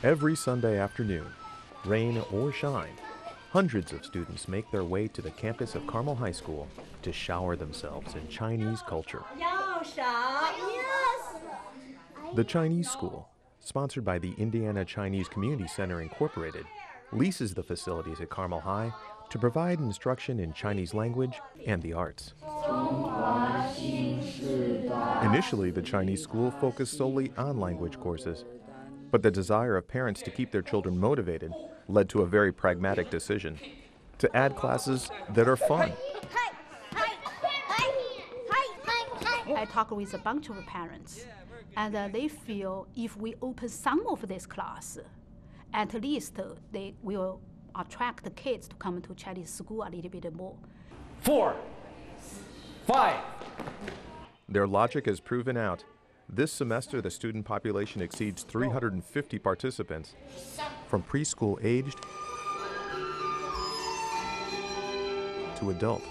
Every Sunday afternoon, rain or shine, hundreds of students make their way to the campus of Carmel High School to shower themselves in Chinese culture. The Chinese School, sponsored by the Indiana Chinese Community Center Incorporated, leases the facilities at Carmel High to provide instruction in Chinese language and the arts. Initially, the Chinese school focused solely on language courses, but the desire of parents to keep their children motivated led to a very pragmatic decision: to add classes that are fun. I talked with a bunch of parents, and they feel if we open some of this class, at least they will attract the kids to come to Chinese school a little bit more. 4, 5. Their logic is proven out. This semester, the student population exceeds 350 participants, from preschool aged to adult.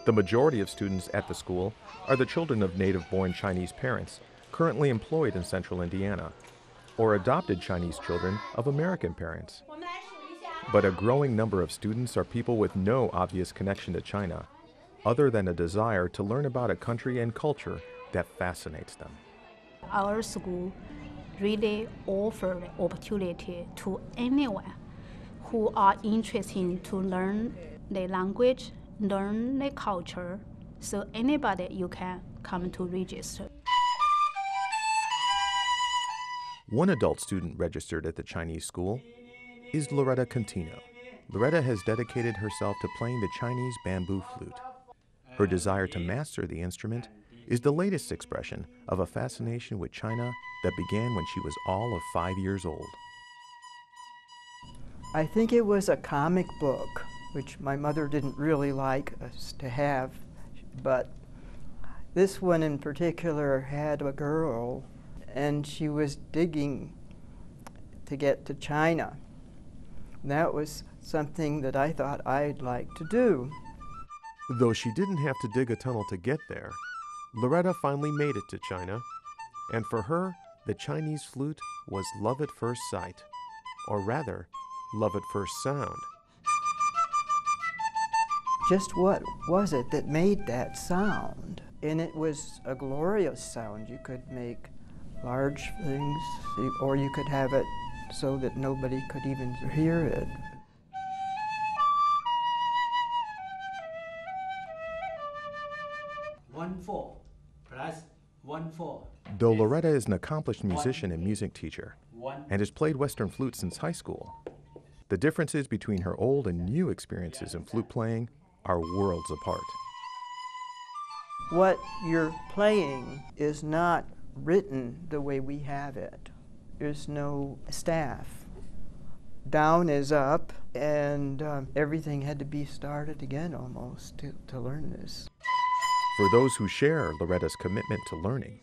The majority of students at the school are the children of native-born Chinese parents currently employed in central Indiana, or adopted Chinese children of American parents. But a growing number of students are people with no obvious connection to China, other than a desire to learn about a country and culture that fascinates them. Our school really offers opportunity to anyone who are interested to learn the language, learn the culture, so anybody you can come to register. One adult student registered at the Chinese school is Loretta Contino. Loretta has dedicated herself to playing the Chinese bamboo flute. Her desire to master the instrument is the latest expression of a fascination with China that began when she was all of 5 years old. I think it was a comic book, which my mother didn't really like us to have, but this one in particular had a girl, and she was digging to get to China. That was something that I thought I'd like to do. Though she didn't have to dig a tunnel to get there, Loretta finally made it to China, and for her, the Chinese flute was love at first sight, or rather, love at first sound. Just what was it that made that sound? And it was a glorious sound. You could make large things, or you could have it so that nobody could even hear it. Though Loretta is an accomplished musician and music teacher, and has played Western flute since high school, the differences between her old and new experiences in flute playing are worlds apart. What you're playing is not written the way we have it. There's no staff. Down is up, and everything had to be started again almost to learn this. For those who share Loretta's commitment to learning,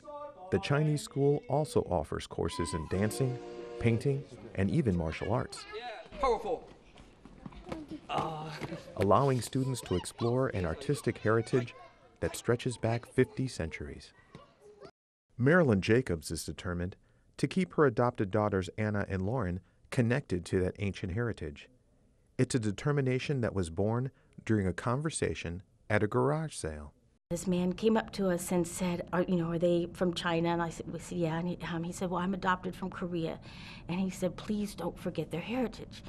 the Chinese school also offers courses in dancing, painting, and even martial arts. Powerful. Allowing students to explore an artistic heritage that stretches back 50 centuries. Marilyn Jacobs is determined to keep her adopted daughters Anna and Lauren connected to that ancient heritage. It's a determination that was born during a conversation at a garage sale. This man came up to us and said, are they from China? And we said, yeah. And he said, well, I'm adopted from Korea. And he said, please don't forget their heritage.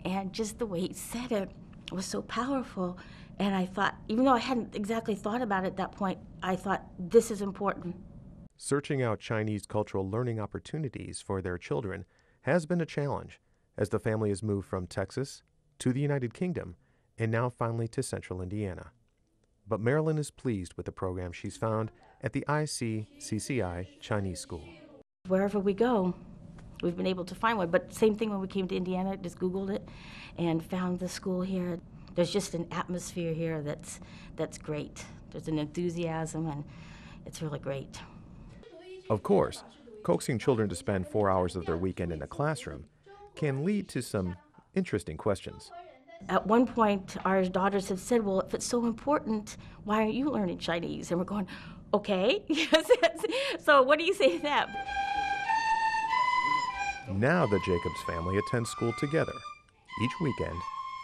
And just the way he said it was so powerful. And I thought, even though I hadn't exactly thought about it at that point, I thought, this is important. Searching out Chinese cultural learning opportunities for their children has been a challenge, as the family has moved from Texas to the United Kingdom and now finally to central Indiana. But Marilyn is pleased with the program she's found at the ICCCI Chinese School. Wherever we go, we've been able to find one. But same thing when we came to Indiana, just Googled it and found the school here. There's just an atmosphere here that's great. There's an enthusiasm, and it's really great. Of course, coaxing children to spend 4 hours of their weekend in a classroom can lead to some interesting questions. At one point, our daughters have said, well, if it's so important, why aren't you learning Chinese? And we're going, okay. Yes. So what do you say to that? Now the Jacobs family attends school together, each weekend,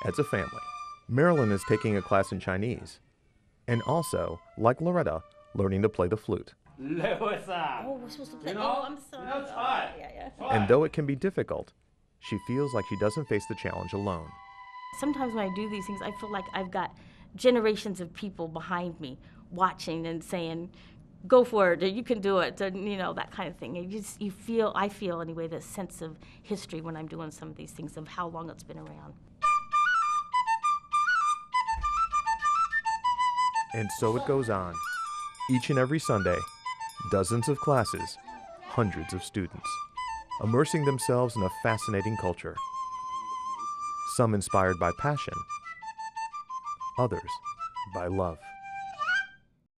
as a family. Marilyn is taking a class in Chinese, and also, like Loretta, learning to play the flute. Oh, we're supposed to play. Oh, I'm sorry. Yeah. And though it can be difficult, she feels like she doesn't face the challenge alone. Sometimes when I do these things, I feel like I've got generations of people behind me watching and saying, go for it, or you can do it, and that kind of thing. I feel anyway, this sense of history when I'm doing some of these things, of how long it's been around. And so it goes on. Each and every Sunday, dozens of classes, hundreds of students, immersing themselves in a fascinating culture. Some inspired by passion, others by love.